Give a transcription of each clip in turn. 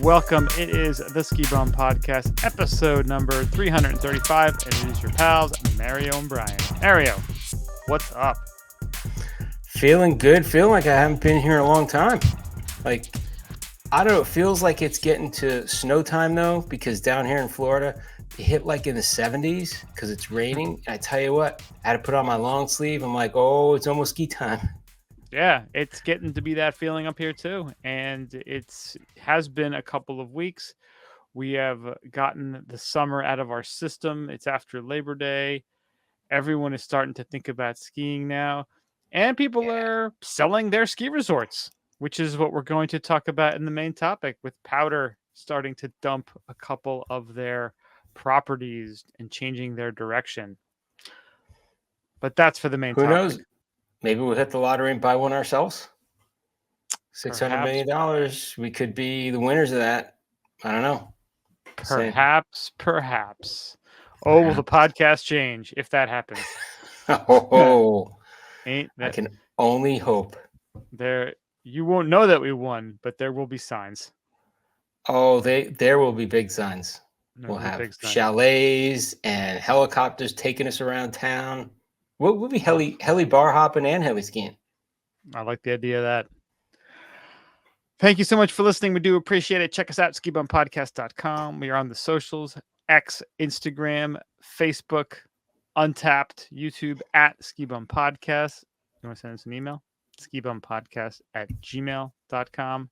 welcome. It is the Ski Bum Podcast, episode number 335, and it is your pals, Mario and Brian. Mario, what's up? Feeling good. Feeling like I haven't been here in a long time. Like, I don't know. It feels like it's getting to snow time, though, because down here in Florida, it hit like in the 70s because it's raining. And I tell you what, I had to put on my long sleeve. I'm like, oh, it's almost ski time. Yeah, it's getting to be that feeling up here, too. And it has been a couple of weeks. We have gotten the summer out of our system. It's after Labor Day. Everyone is starting to think about skiing now. And people are selling their ski resorts, which is what we're going to talk about in the main topic, with Powdr starting to dump a couple of their properties and changing their direction. But that's for the main Who topic. knows? Maybe we'll hit the lottery and buy one ourselves. $600 million. We could be the winners of that. I don't know. Perhaps. Oh, will the podcast change if that happens? Oh, Ain't that? I can only hope. You won't know that we won, but there will be signs. Oh, there will be big signs. We'll have chalets and helicopters taking us around town. We'll be heli bar hopping and heli skiing. I like the idea of that. Thank you so much for listening. We do appreciate it. Check us out, skibumpodcast.com. We are on the socials, X, Instagram, Facebook, Untapped, YouTube, at Skibum Podcast. You want to send us an email? skibumpodcast@gmail.com.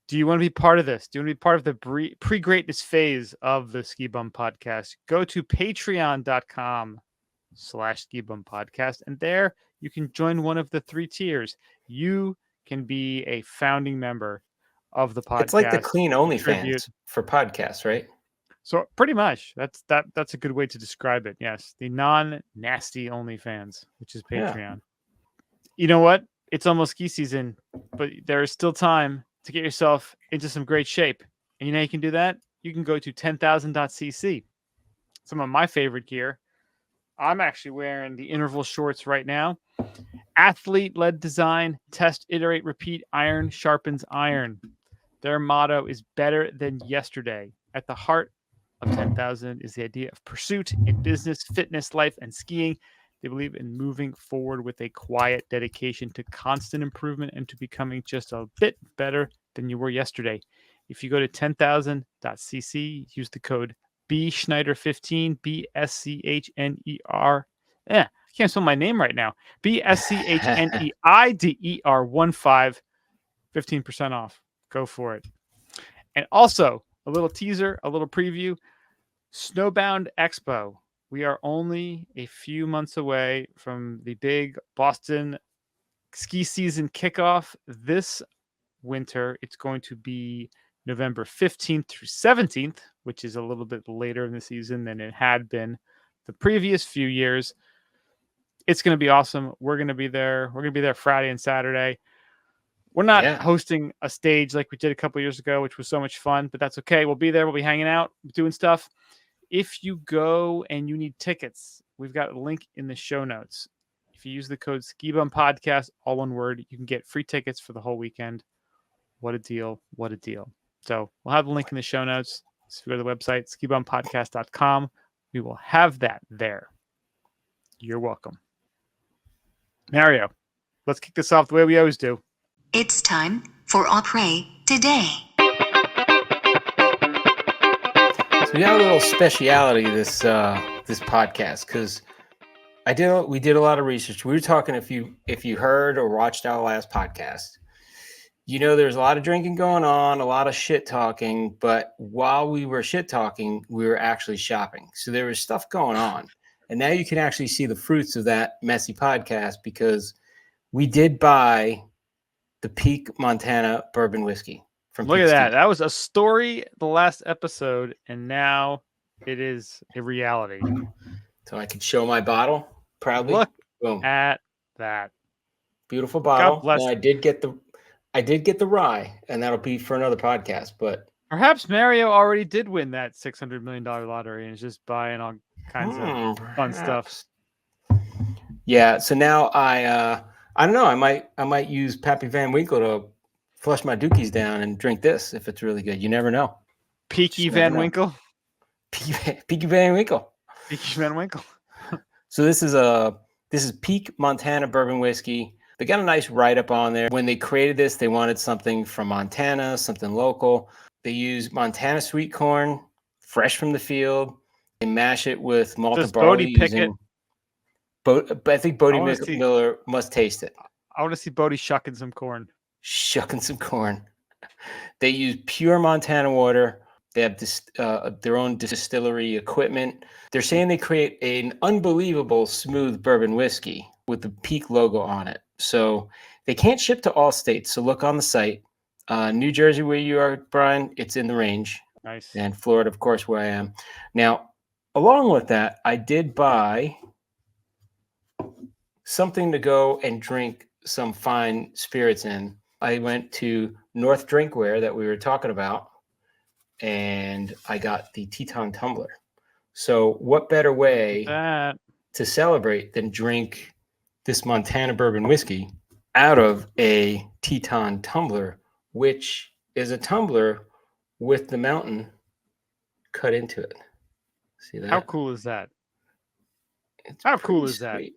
Do you want to be part of this? Do you want to be part of the pre-greatness phase of the Skibum Podcast? Go to patreon.com/Skibum Podcast, and there you can join one of the 3 tiers. You can be a founding member of the podcast. It's like the clean OnlyFans for podcasts, right? So pretty much that's a good way to describe it. Yes, the non-nasty OnlyFans, which is Patreon. Yeah. You know what? It's almost ski season, but there is still time to get yourself into some great shape. And you know how you can do that? You can go to 10,000.cc. Some of my favorite gear. I'm actually wearing the interval shorts right now. Athlete-led design, test, iterate, repeat, iron sharpens iron. Their motto is better than yesterday. At the heart of 10,000 is the idea of pursuit in business, fitness, life, and skiing. They believe in moving forward with a quiet dedication to constant improvement and to becoming just a bit better than you were yesterday. If you go to 10,000.cc, use the code BSchneider15, BSCHNER. I can't spell my name right now. BSCHNEIDER15, 15% off. Go for it. And also, a little teaser, a little preview. Snowbound Expo. We are only a few months away from the big Boston ski season kickoff this winter. It's going to be November 15th through 17th, which is a little bit later in the season than it had been the previous few years. It's going to be awesome. We're going to be there. We're going to be there Friday and Saturday. We're not hosting a stage like we did a couple years ago, which was so much fun, but that's okay. We'll be there. We'll be hanging out, doing stuff. If you go and you need tickets, we've got a link in the show notes. If you use the code Skibum Podcast, all one word, you can get free tickets for the whole weekend. What a deal. What a deal. So we'll have the link in the show notes. So if you go to the website, skibumpodcast.com, we will have that there. You're welcome. Mario, let's kick this off the way we always do. It's time for Opry Today. So we got a little speciality this podcast because we did a lot of research. We were talking, if you heard or watched our last podcast, you know there's a lot of drinking going on, a lot of shit talking, but while we were shit talking, we were actually shopping. So there was stuff going on. And now you can actually see the fruits of that messy podcast because we did buy the Peak Montana bourbon whiskey. Look at that. That was a story the last episode, and now it is a reality. So I can show my bottle proudly. Look at that. Beautiful bottle. God bless. I did get the rye, and that'll be for another podcast. But perhaps Mario already did win that $600 million lottery and is just buying all kinds of fun stuff. Yeah. So now I don't know. I might use Pappy Van Winkle to flush my dookies down and drink this if it's really good. You never know. Peaky Just never Van know. Winkle. Peaky Van Winkle. Peaky Van Winkle. So this is Peak Montana bourbon whiskey. They got a nice write-up on there. When they created this, they wanted something from Montana, something local. They use Montana sweet corn, fresh from the field. They mash it with malted Does barley Bodie pick using. it? I think Bodie I wanna see- Miller must taste it. I want to see Bodie shucking some corn. Shucking some corn. They use pure Montana water. They have their own distillery equipment. They're saying they create an unbelievable smooth bourbon whiskey with the Peak logo on it. So they can't ship to all states. So look on the site. New Jersey, where you are, Brian, it's in the range. Nice. And Florida, of course, where I am. Now, along with that, I did buy something to go and drink some fine spirits in. I went to North Drinkware that we were talking about, and I got the Teton Tumbler. So what better way That to celebrate than drink this Montana bourbon whiskey out of a Teton Tumbler, which is a tumbler with the mountain cut into it. See that? how cool is that? It's how cool pretty is that? sweet.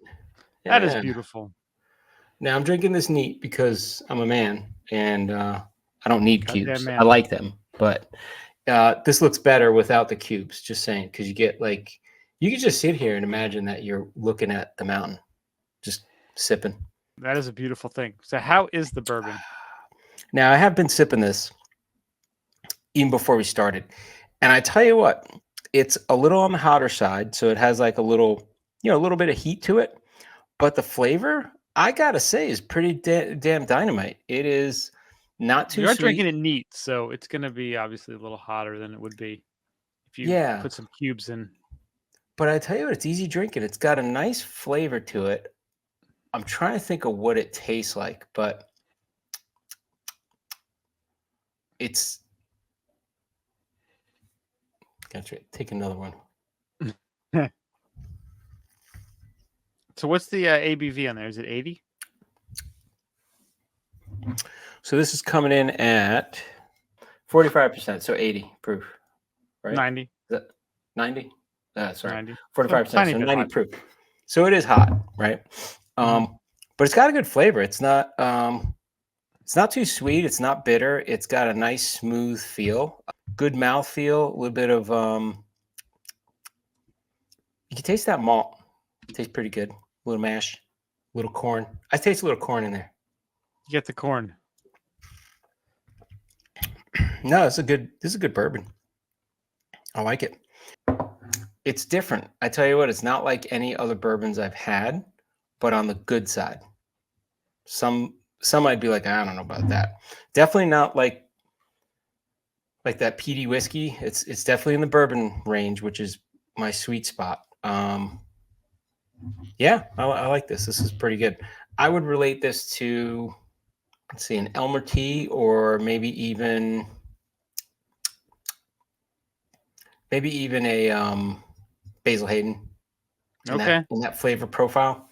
That is Yeah. beautiful. Now I'm drinking this neat because I'm a man and I don't need Goddamn cubes. man. I like them, but this looks better without the cubes. Just saying, because you get you can just sit here and imagine that you're looking at the mountain, just sipping. That is a beautiful thing. So how is the bourbon? Now I have been sipping this even before we started, and I tell you what, it's a little on the hotter side, so it has like a little bit of heat to it, but the flavor, I gotta say, is pretty damn dynamite. It is not too You're sweet. drinking it neat, so it's going to be obviously a little hotter than it would be if you Yeah. put some cubes in. But I tell you what, it's easy drinking. It's got a nice flavor to it. I'm trying to think of what it tastes like, but it's. Gotcha. Take another one. So what's the ABV on there? Is it 80? So this is coming in at 45%, so 80 proof, right? 90. Is that 90? Sorry, 90. 45%, tiny so bit 90 hot. proof. So it is hot, right? But it's got a good flavor. It's not too sweet. It's not bitter. It's got a nice smooth feel, good mouth feel, a little bit of you can taste that malt. It tastes pretty good. A little mash, a little corn. I taste a little corn in there. You get the corn. No, this is a good bourbon. I like it. It's different. I tell you what, it's not like any other bourbons I've had, but on the good side. Some might be like, I don't know about that. Definitely not like that peaty whiskey. It's definitely in the bourbon range, which is my sweet spot. Yeah, I like this. This is pretty good. I would relate this to, let's see, an Elmer Tea, or maybe even a Basil Hayden. Okay. In that flavor profile.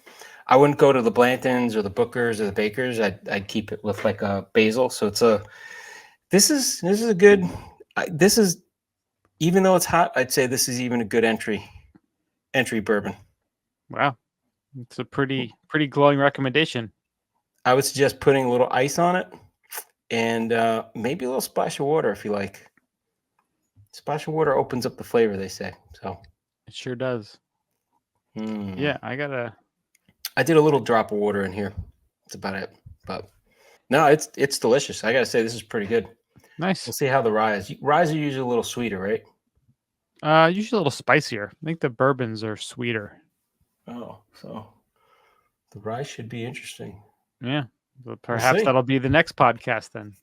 I wouldn't go to the Blantons or the Bookers or the Bakers. I'd keep it with like a basil. So this is a good. Even though it's hot, I'd say this is even a good entry bourbon. Wow. It's a pretty glowing recommendation. I would suggest putting a little ice on it and maybe a little splash of water if you like. Splash of water opens up the flavor, they say. So It sure does. Yeah, I did a little drop of water in here. That's about it. But no, it's delicious. I gotta say, this is pretty good. Nice. We'll see how the rye is. Ryes are usually a little sweeter, right? Usually a little spicier. I think the bourbons are sweeter. Oh, so the rye should be interesting. Yeah. But perhaps that'll be the next podcast then.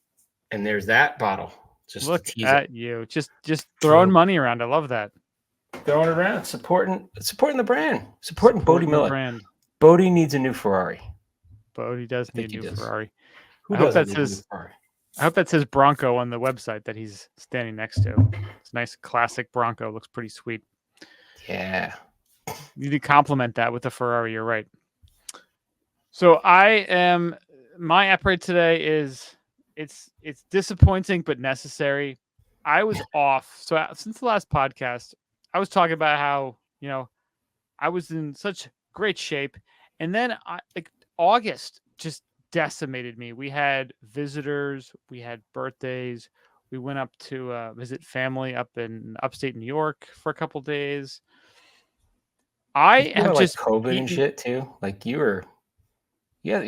And there's that bottle. Just Look to tease at you. Just throwing money around. I love that. Throwing it around, supporting the brand, supporting Bodie Miller. Brand. Bodie needs a new Ferrari. Bodie does need a new Ferrari. Who I hope doesn't that need a new says Ferrari? I hope that says Bronco on the website that he's standing next to. It's a nice classic Bronco. Looks pretty sweet. Yeah. You need to compliment that with a Ferrari. You're right. So my app rate today is it's disappointing but necessary. I was off. So since the last podcast, I was talking about how, I was in such great shape, and then August just decimated me. We had visitors, we had birthdays, we went up to visit family up in upstate New York for a couple days. I You have know, like just COVID and eaten. shit too. Like you I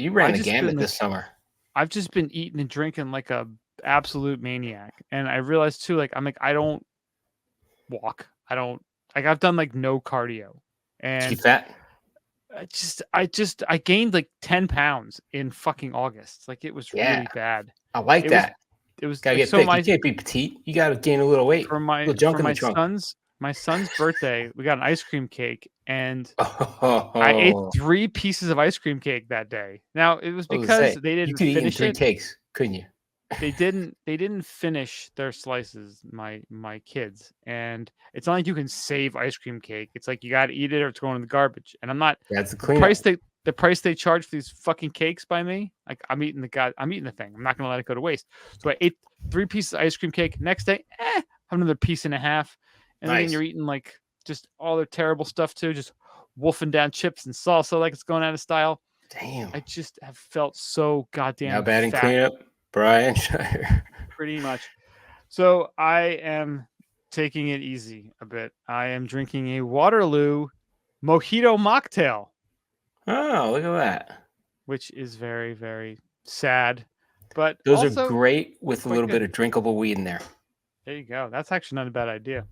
ran the just been gamut like this summer. I've just been eating and drinking like a absolute maniac, and I realized too, like I don't walk. I don't like I've done like no cardio, Did you and get fat? I gained like 10 pounds in fucking August. Like it was Yeah, really bad. I like It was that. it was Gotta like get so thick. You can't be petite. You gotta gain a little weight. for A my little junk for in the my trunk. son's birthday, we got an ice cream cake, and I ate Oh, 3 pieces of ice cream cake that day. Now, it was I was gonna because say they you didn't could eat in finish 3 it. cakes, couldn't you? They didn't finish their slices, my kids, and it's not like you can save ice cream cake. It's like you got to eat it or it's going in the garbage. And I'm not That's the the cleanup. price they charge for these fucking cakes by me. Like I'm eating the thing. I'm not gonna let it go to waste. So I ate 3 pieces of ice cream cake. Next day, have another piece and a half, and then Nice. you're eating like just all their terrible stuff too, just wolfing down chips and salsa like it's going out of style. Damn. I just have felt so Now goddamn batting fat. cleanup, Brian Shire. Pretty much. So I am taking it easy a bit. I am drinking a Waterloo mojito mocktail, Oh, look at that. which is very, very sad, but Those also are great with a quite little good. bit of drinkable weed in there. There you go. That's actually not a bad idea.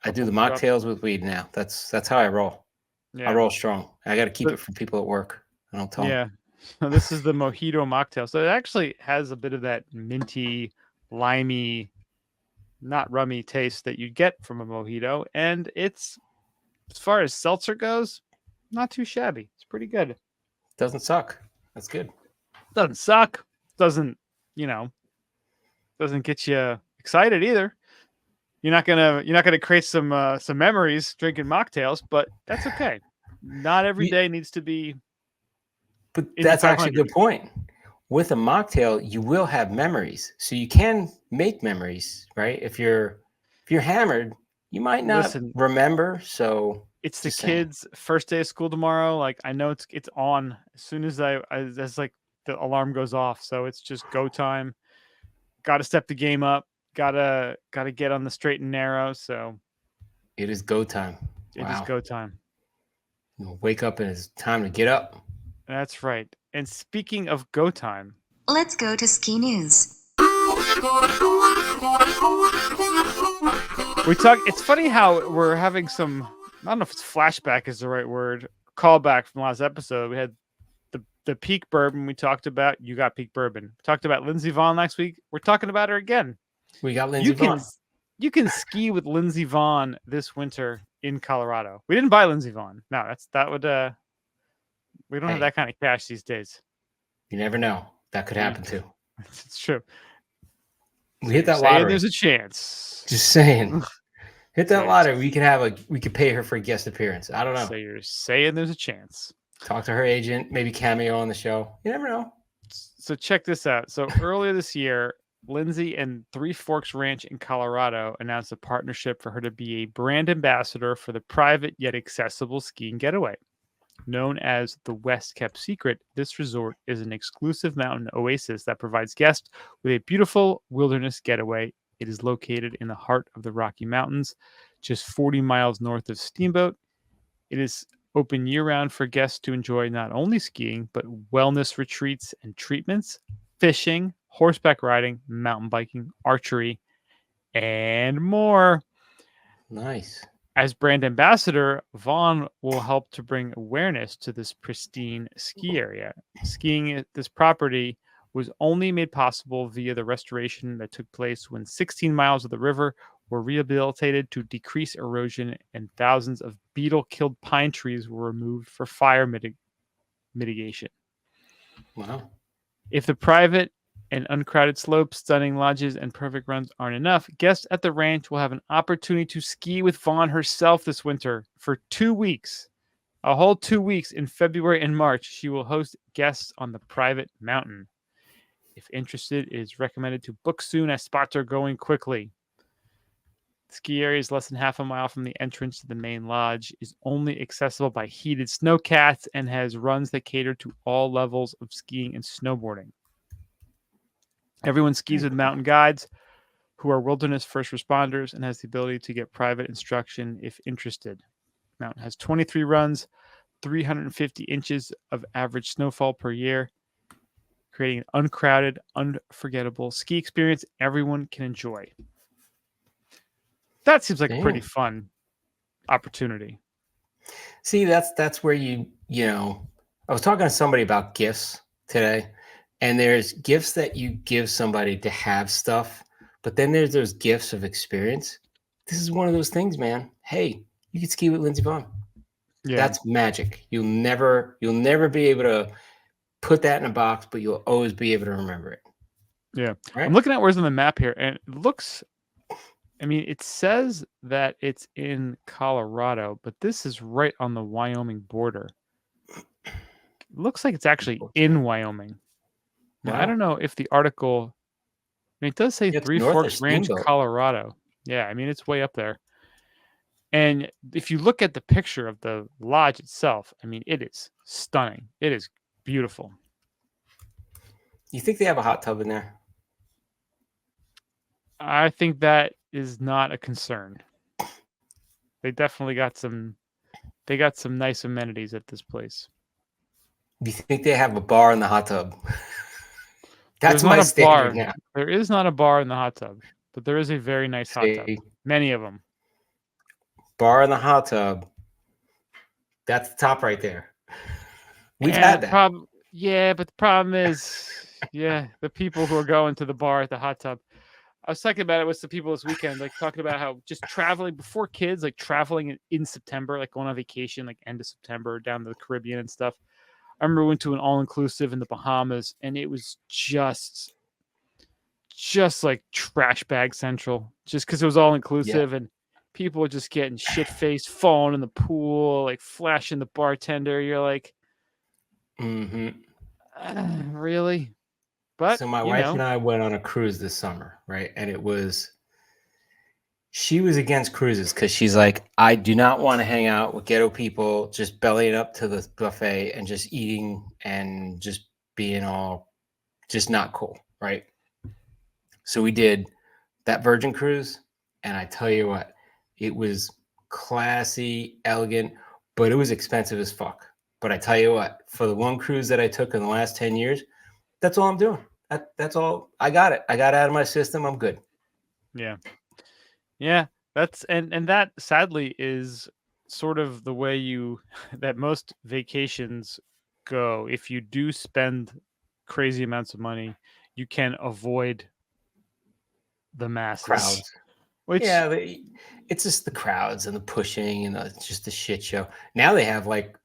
I do the Couple drops. mocktails with weed now. That's how I roll. I Yeah. roll strong. I got to keep But- it from people at work. I don't tell them. Yeah. So this is the mojito mocktail. So it actually has a bit of that minty, limey, not rummy taste that you get from a mojito, and it's, as far as seltzer goes, not too shabby. It's pretty good. Doesn't suck. That's good. Doesn't suck. Doesn't get you excited either. You're not gonna create some memories drinking mocktails, but that's okay. Not every day needs to be. But in the that's actually a 500. good point. With a mocktail, you will have memories, so you can make memories, right? If you're hammered, you might not Listen, remember. So it's the just saying. kids' first day of school tomorrow. Like I know it's on as soon as as like the alarm goes off. So it's just go time. Got to step the game up. Gotta get on the straight and narrow. So It is go time. it is go time. You'll wake up and it's time to get up. That's right. And speaking of go time, Let's go to ski news. it's funny how we're having some, I don't know if it's flashback is the right word, callback from last episode. We had the peak bourbon we talked about. You got peak bourbon. We talked about Lindsey Vonn last week. We're talking about her again. We got Lindsey Vonn. You can ski with Lindsey Vonn this winter in Colorado. We didn't buy Lindsey Vonn. No, we don't have that kind of cash these days. You never know. That could happen too. It's true. We hit that Saying lottery. there's a chance. Just saying. Hit that Saying- lottery. We could pay her for a guest appearance. I don't know. So you're saying there's a chance. Talk to her agent, maybe cameo on the show. You never know. So check this out. So earlier this year, Lindsay and Three Forks Ranch in Colorado announced a partnership for her to be a brand ambassador for the private yet accessible skiing getaway. Known as the West Kept Secret, this resort is an exclusive mountain oasis that provides guests with a beautiful wilderness getaway. It is located in the heart of the Rocky Mountains, just 40 miles north of Steamboat. It is open year-round for guests to enjoy not only skiing, but wellness retreats and treatments, fishing, horseback riding, mountain biking, archery, and more. Nice. As brand ambassador, Vaughn will help to bring awareness to this pristine ski area. Skiing at this property was only made possible via the restoration that took place when 16 miles of the river were rehabilitated to decrease erosion, and thousands of beetle-killed pine trees were removed for fire mitigation. Wow. If the private and uncrowded slopes, stunning lodges, and perfect runs aren't enough, guests at the ranch will have an opportunity to ski with Vaughn herself this winter for 2 weeks. A whole 2 weeks in February and March, she will host guests on the private mountain. If interested, it is recommended to book soon as spots are going quickly. The ski area is less than half a mile from the entrance to the main lodge, is only accessible by heated snowcats, and has runs that cater to all levels of skiing and snowboarding. Everyone skis with mountain guides who are wilderness first responders and has the ability to get private instruction if interested. Mountain has 23 runs, 350 inches of average snowfall per year, creating an uncrowded, unforgettable ski experience everyone can enjoy. That seems like a pretty fun opportunity. See, that's where you know, I was talking to somebody about gifts today, and there's gifts that you give somebody to have stuff, but then there's those gifts of experience. This is one of those things, man. Hey, you can ski with Lindsey Vonn. Yeah. That's magic. You'll never be able to put that in a box, but you'll always be able to remember it. Yeah. Right? I'm looking at where's on the map here, and it looks, I mean, it says that it's in Colorado, but this is right on the Wyoming border. It looks like it's actually in Wyoming. Now, I don't know if the article, I mean, it does say Three Forks Ranch, Colorado. Yeah, I mean, it's way up there. And if you look at the picture of the lodge itself, I mean, it is stunning. It is beautiful. You think they have a hot tub in there? I think that is not a concern. They definitely got some. They got some nice amenities at this place. Do you think they have a bar in the hot tub? That's my standard now. There is not a bar in the hot tub, but there is a very nice hot tub. Many of them. Bar in the hot tub. That's the top right there. We've had that. Yeah, but the problem is, the people who are going to the bar at the hot tub. I was talking about it with some people this weekend, like talking about how just traveling before kids, like traveling in September, like going on vacation, like end of September down to the Caribbean and stuff. I remember we went to an all-inclusive in the Bahamas, and it was just like trash bag central, just because it was all-inclusive, and people were just getting shit-faced, falling in the pool, like flashing the bartender. You're like, really? But so my wife and I went on a cruise this summer, right? And she was against cruises because she's like, I do not want to hang out with ghetto people just bellying up to the buffet and just eating and just being all just not cool, right? So we did that Virgin cruise, and I tell you what, it was classy, elegant, but it was expensive as fuck. But I tell you what, for the one cruise that I took in the last 10 years, that's all I'm doing. That's all. I got it. I got it out of my system. I'm good. Yeah. Yeah. That's, and that sadly is sort of the way that most vacations go. If you do spend crazy amounts of money, you can avoid the masses. Crowds. It's just the crowds and the pushing and just the shit show. Now they have like,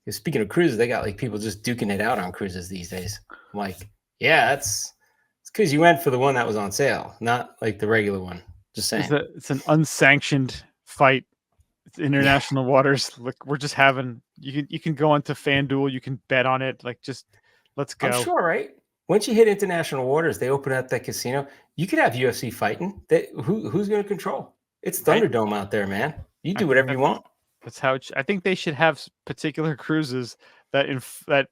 speaking of cruises, they got like people just duking it out on cruises these days. I'm like, yeah, it's because you went for the one that was on sale, not like the regular one. Just saying. It's an unsanctioned fight. It's international waters. Look, we're just having, you can go onto FanDuel, you can bet on it. Like, just let's go. I'm sure, right? Once you hit international waters, they open up that casino. You could have UFC fighting. Who's going to control? It's Thunderdome out there, man. You do whatever you want. That's how I think they should have particular cruises that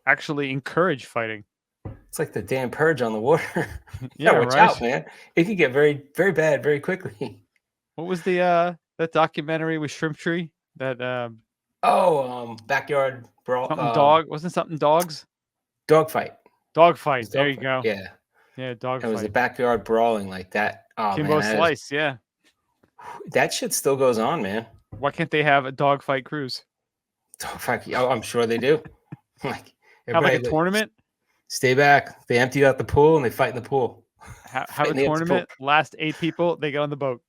actually encourage fighting. It's like the damn purge on the water. Yeah, watch out, man. It can get very, very bad very quickly. What was that documentary with Shrimp Tree? That backyard brawl. Wasn't something dogs? Dogfight. There you go. Yeah. Yeah, dogfight. It was a backyard brawling like that. Oh, Kimbo Slice, yeah. That shit still goes on, man. Why can't they have a dogfight cruise? Dogfight. Oh, I'm sure they do. Like a tournament? Stay back. They empty out the pool and they fight in the pool. Have a tournament. Last 8 people, they get on the boat.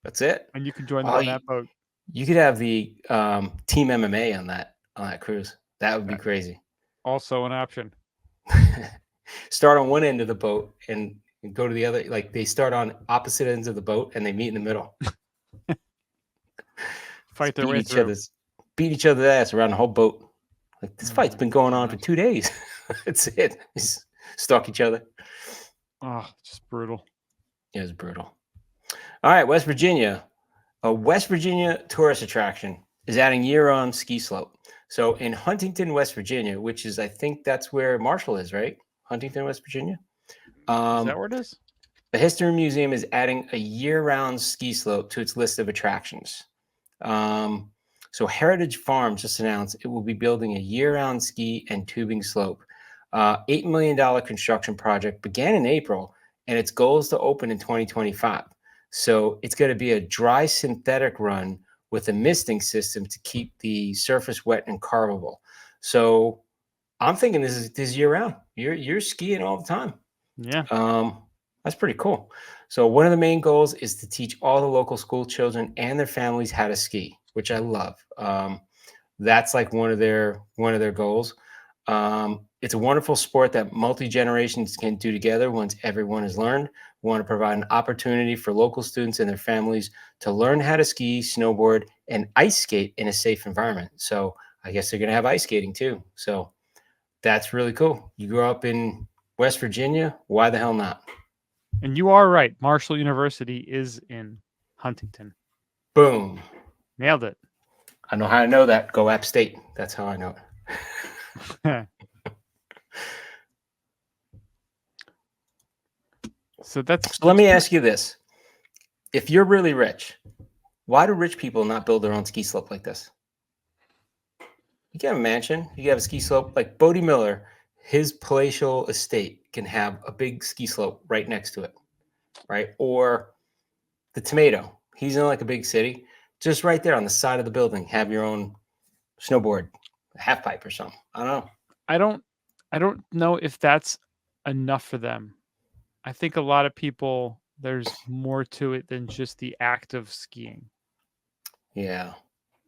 That's it. And you can join them on that boat. You could have the team MMA on that cruise. That would be crazy. Also an option. Start on one end of the boat and go to the other. Like they start on opposite ends of the boat and they meet in the middle. Fight their way through. Beat each other's ass around the whole boat. Like this fight's been going on for 2 days. That's it. Just stalk each other. Oh, just brutal. It was brutal. All right, West Virginia. A West Virginia tourist attraction is adding year-round ski slope. So in Huntington, West Virginia, which is, I think that's where Marshall is, right? Huntington, West Virginia. Is that where it is? The History Museum is adding a year-round ski slope to its list of attractions. So Heritage Farms just announced it will be building a year-round ski and tubing slope. $8 million construction project began in April, and its goal is to open in 2025. So it's going to be a dry synthetic run with a misting system to keep the surface wet and carvable. So I'm thinking this is year round. You're skiing all the time. Yeah. That's pretty cool. So one of the main goals is to teach all the local school children and their families how to ski, which I love. That's like one of their goals. It's a wonderful sport that multi-generations can do together once everyone has learned. We want to provide an opportunity for local students and their families to learn how to ski, snowboard, and ice skate in a safe environment. So I guess they're going to have ice skating too. So that's really cool. You grew up in West Virginia, why the hell not? And you are right. Marshall University is in Huntington. Boom. Nailed it. I know how to know that. Go App State. That's how I know it. So let me ask you this. If you're really rich, why do rich people not build their own ski slope like this? You can have a mansion, you can have a ski slope. Like Bodie Miller, his palatial estate can have a big ski slope right next to it, right? Or the Tomato, he's in like a big city, just right there on the side of the building, have your own snowboard, half pipe or something. I don't know. I don't know if that's enough for them. I think a lot of people, there's more to it than just the act of skiing. Yeah.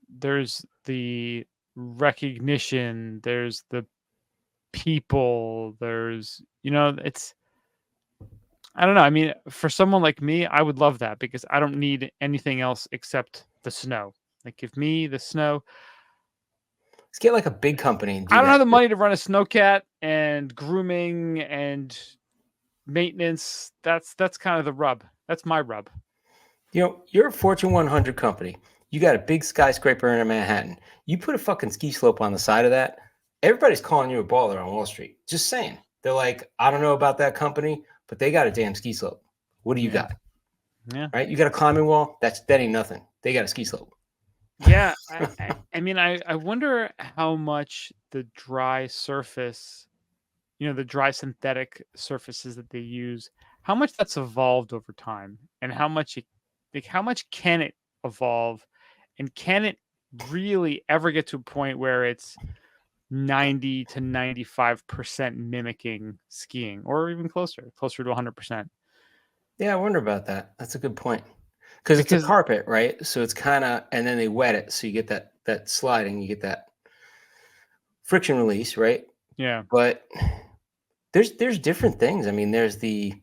There's the recognition, there's the people, there's, it's, I don't know. I mean, for someone like me, I would love that because I don't need anything else except the snow. Like, give me the snow. Let's get like a big company and do I don't that. have the money to run a snowcat and grooming and maintenance. That's kind of the rub. That's my rub. You're a Fortune 100 company. You got a big skyscraper in Manhattan. You put a fucking ski slope on the side of that. Everybody's calling you a baller on Wall Street. Just saying. They're like, I don't know about that company, but they got a damn ski slope. What do you got? Yeah. Right? You got a climbing wall? That ain't nothing. They got a ski slope. Yeah. I mean, I wonder how much the dry surface, the dry synthetic surfaces that they use, how much that's evolved over time and how much can it evolve, and can it really ever get to a point where it's 90 to 95% mimicking skiing, or even closer to 100%? Yeah, I wonder about that. That's a good point. Because it's a carpet, right? So it's kind of, and then they wet it, so you get that sliding, you get that friction release, right? Yeah. But there's different things. I mean, there's the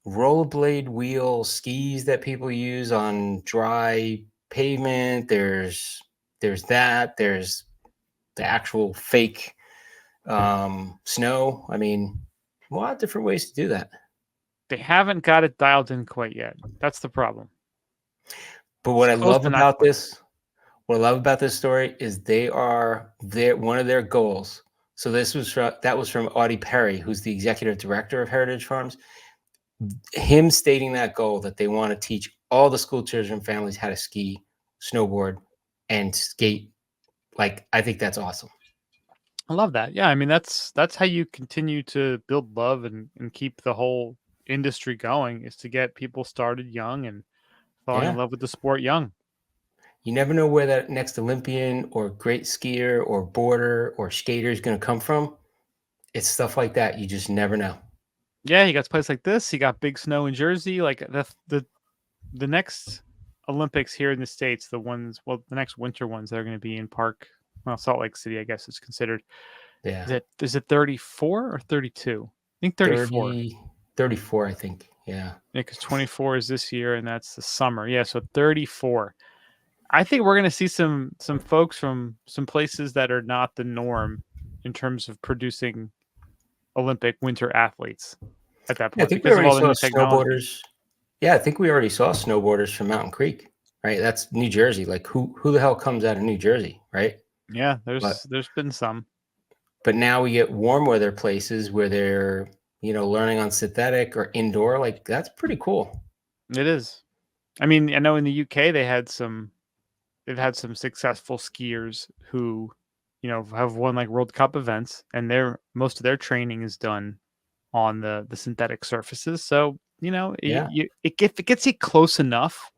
rollerblade wheel skis that people use on dry pavement. There's that. There's the actual fake snow. I mean, a lot of different ways to do that. They haven't got it dialed in quite yet. That's the problem. But what I love about this story is one of their goals. So that was from Audie Perry, who's the executive director of Heritage Farms. Him stating that goal, that they want to teach all the school children and families how to ski, snowboard, and skate. Like, I think that's awesome. I love that. Yeah, I mean, that's how you continue to build love and keep the whole industry going, is to get people started young and falling in love with the sport young. You never know where that next Olympian or great skier or boarder or skater is going to come from. It's stuff like that. You just never know. Yeah, you got places like this. You got big snow in Jersey. Like the next Olympics here in the States, the next winter ones that are going to be in Salt Lake City, I guess it's considered. Yeah. Is it 34 or 32? I think 34. 34, I think. Yeah. Because 24 is this year, and that's the summer. Yeah, so 34. I think we're going to see some folks from some places that are not the norm in terms of producing Olympic winter athletes at that Yeah, I point think we because of already all the saw new technology. snowboarders. Yeah, I think we already saw snowboarders from Mountain Creek, right? That's New Jersey. Like who the hell comes out of New Jersey, right? Yeah, But there's been some. but now we get warm weather places where they're, learning on synthetic or indoor. Like that's pretty cool. It is. I mean, I know in the UK they've had some successful skiers who, have won like World Cup events, and most of their training is done on the synthetic surfaces. So Yeah. if it gets you close enough,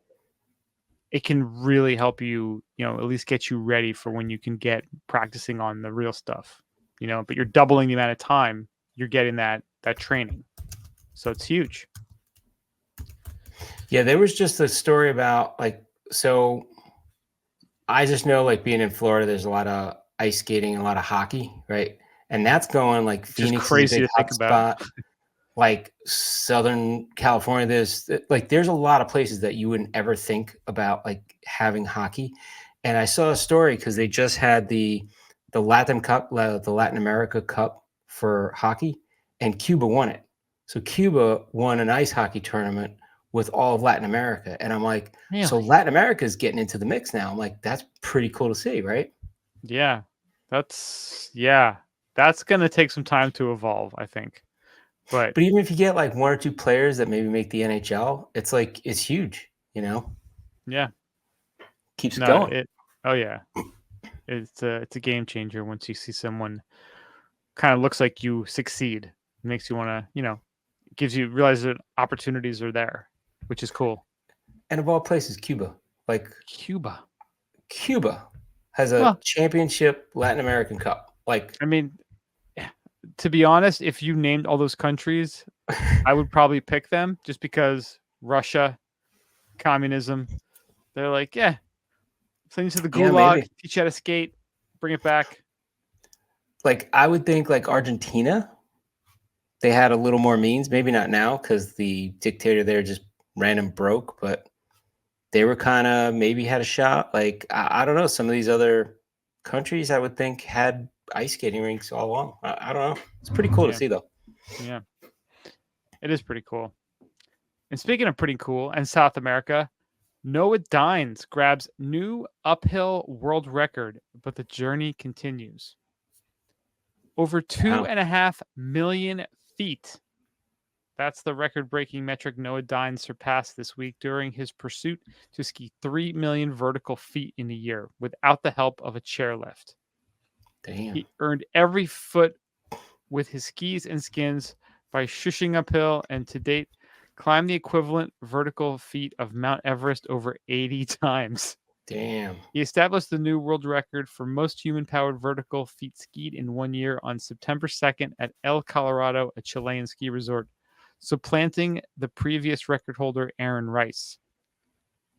it can really help you, at least get you ready for when you can get practicing on the real stuff. But you're doubling the amount of time you're getting that training, so it's huge. Yeah, there was just a story about so I just know like being in Florida, there's a lot of ice skating and a lot of hockey, right? And that's going like Which is Phoenix is a crazy big to think hot about. spot. Like Southern California, there's a lot of places that you wouldn't ever think about like having hockey. And I saw a story because they just had the Latin Cup, the Latin America Cup for hockey, and Cuba won it. So Cuba won an ice hockey tournament with all of Latin America, and I'm like, so Really? Latin America is getting into the mix now. I'm like, that's pretty cool to see, right? Yeah. That's gonna take some time to evolve, I think. But But even if you get like one or two players that maybe make the NHL, it's like it's huge, yeah, keeps it no, going. oh yeah, it's a game changer once you see someone kind of looks like you succeed. It makes you want to, gives you realize that opportunities are there, which is cool. And of all places, Cuba. Like Cuba. Cuba has a Well, championship Latin American Cup. Like, I mean, to be honest, if you named all those countries, I would probably pick them just because Russia, communism, they're like, yeah, send you to the yeah, gulag, maybe. teach you how to skate, bring it back. Like, I would think like Argentina, they had a little more means. Maybe not now because the dictator there just ran and broke, but they were kind of maybe had a shot. Like, I don't know. Some of these other countries I would think had ice skating rinks all along. I don't know. It's pretty cool to Yeah, see, though. yeah, it is pretty cool. And speaking of pretty cool, and South America, Noah Dines grabs new uphill world record, but the journey continues. Over two Wow. and a half million feet. That's the record breaking metric Noah Dines surpassed this week during his pursuit to ski 3 million vertical feet in a year without the help of a chairlift. Damn. He earned every foot with his skis and skins by shushing uphill and to date climbed the equivalent vertical feet of Mount Everest over 80 times. Damn. He established the new world record for most human-powered vertical feet skied in 1 year on September 2nd at El Colorado, a Chilean ski resort, supplanting the previous record holder Aaron Rice.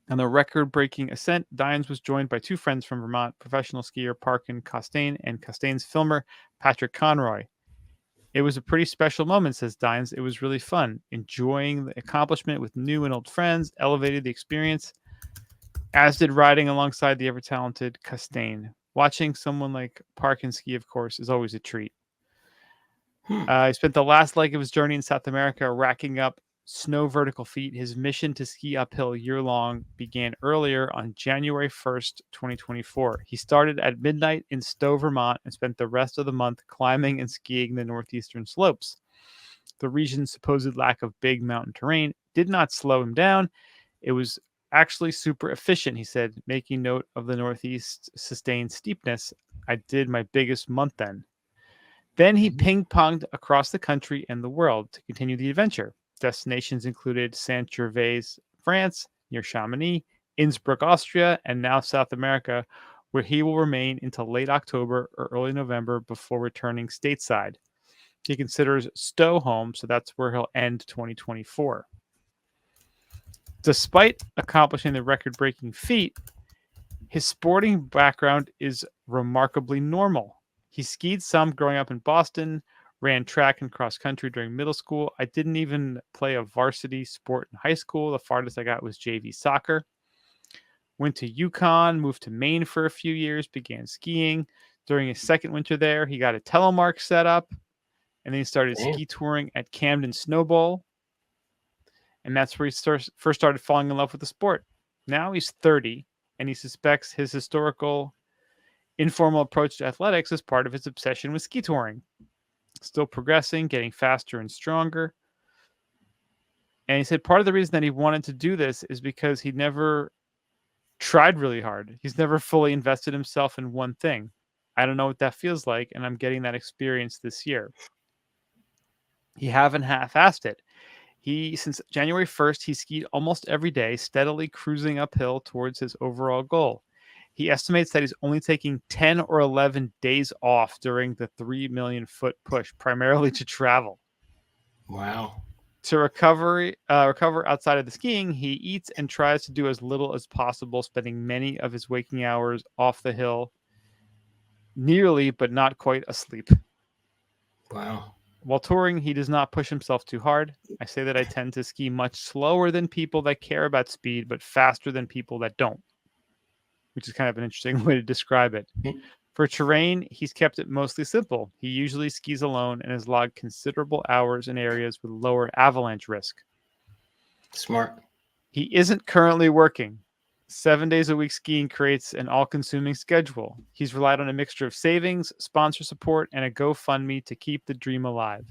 On the record-breaking ascent, Dines was joined by two friends from Vermont, professional skier Parkin Costain and Costain's filmer Patrick Conroy. It was a pretty special moment, says Dines. It was really fun. Enjoying the accomplishment with new and old friends elevated the experience, as did riding alongside the ever-talented Costain. Watching someone like Parkin ski, of course, is always a treat. He spent the last leg of his journey in South America racking up snow vertical feet. His mission to ski uphill year-long began earlier on January 1st, 2024. He started at midnight in Stowe, Vermont, and spent the rest of the month climbing and skiing the northeastern slopes. The region's supposed lack of big mountain terrain did not slow him down. It was actually super efficient, he said, making note of the northeast sustained steepness. I did my biggest month then. Then he ping-ponged across the country and the world to continue the adventure. Destinations included Saint-Gervais, France, near Chamonix, Innsbruck, Austria, and now South America, where he will remain until late October or early November before returning stateside. He considers Stowe home, so that's where he'll end 2024. Despite accomplishing the record-breaking feat, his sporting background is remarkably normal. He skied some growing up in Boston, ran track and cross country during middle school. I didn't even play a varsity sport in high school. The farthest I got was JV soccer. Went to Yukon, moved to Maine for a few years, began skiing. During his second winter there, he got a telemark set up. And then he started Damn. ski touring at Camden Snowball. And that's where he first started falling in love with the sport. Now he's 30, and he suspects his historical, informal approach to athletics is part of his obsession with ski touring. Still progressing, getting faster and stronger. And he said part of the reason that he wanted to do this is because he never tried really hard. He's never fully invested himself in one thing. I don't know what that feels like, and I'm getting that experience this year. He haven't half-assed it. Since January 1st, he skied almost every day, steadily cruising uphill towards his overall goal. He estimates that he's only taking 10 or 11 days off during the 3 million foot push, primarily to travel. Wow. To recover outside of the skiing, he eats and tries to do as little as possible, spending many of his waking hours off the hill, nearly but not quite asleep. Wow. While touring, he does not push himself too hard. I say that I tend to ski much slower than people that care about speed, but faster than people that don't, which is kind of an interesting way to describe it. For terrain, he's kept it mostly simple. He usually skis alone and has logged considerable hours in areas with lower avalanche risk. Smart. He isn't currently working. 7 days a week skiing creates an all-consuming schedule. He's relied on a mixture of savings, sponsor support, and a GoFundMe to keep the dream alive.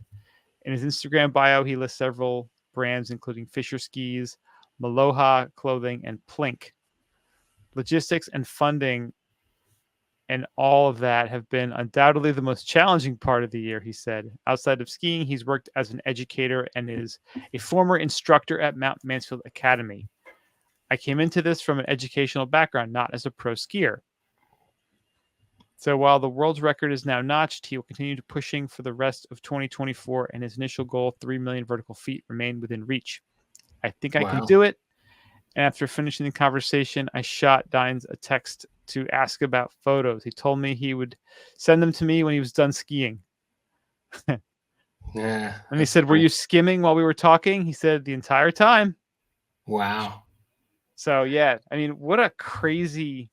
In his Instagram bio, he lists several brands, including Fisher Skis, Maloha Clothing, and Plink. Logistics and funding and all of that have been undoubtedly the most challenging part of the year, he said. Outside of skiing, he's worked as an educator and is a former instructor at Mount Mansfield Academy. I came into this from an educational background, not as a pro skier. So while the world's record is now notched, he will continue to pushing for the rest of 2024, and his initial goal, 3 million vertical feet, remain within reach. I think I can do it. And after finishing the conversation, I shot Dines a text to ask about photos. He told me he would send them to me when he was done skiing. Yeah. And he said, "Were you skimming while we were talking?" He said, "The entire time." Wow. So, yeah, I mean, what a crazy